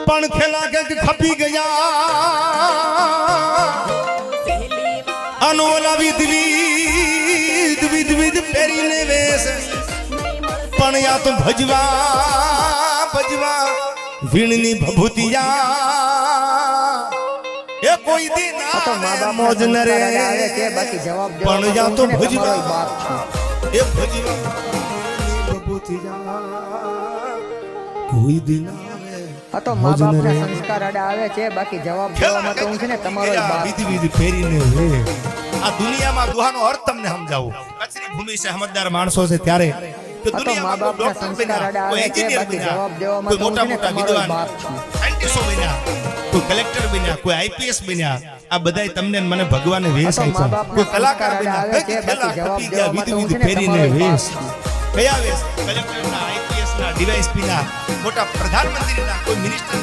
પણ ખેલા કે ખપી ગયા અનોલા વિધ પહેરીને વેશ પણ યા તો ભજવા વીણની ભભૂતિયા એ કોઈ દી ના મોજ ન રે બાકી જવાબ પણ યા તો ભજવા બાપ એ ભજવા ભભૂતિયા કોઈ દી ના આ તો મા બાપના સંસ્કાર અડા આવે છે બાકી જવાબ દેવામાં તો હું છે ને તમારો બાપ વિધિ ફેરીને રે આ દુનિયામાં દુહાનો અર્થ તમને સમજાવું કચરી ભૂમિ છે સમજદાર માણસો છે ત્યારે કે દુનિયામાં કોઈ ડોક્ટર બન્યા કોઈ એન્જિનિયર બન્યા કોઈ મોટા મોટા વિદ્વાન સાયન્ટિસ્ટો બન્યા કોઈ કલેક્ટર બન્યા કોઈ આઈપીએસ બન્યા આ બધાય તમને મને ભગવાને વેશ આપ્યા કોઈ કલાકાર બન્યા કે પેલા ખપી ગયા વિધિ ફેરીને વેશ કયા વેશ કલેક્ટરના આઈપીએસના ડીવાયએસપીના મોટા પ્રધાનમંત્રીના કોઈ મિનિસ્ટરના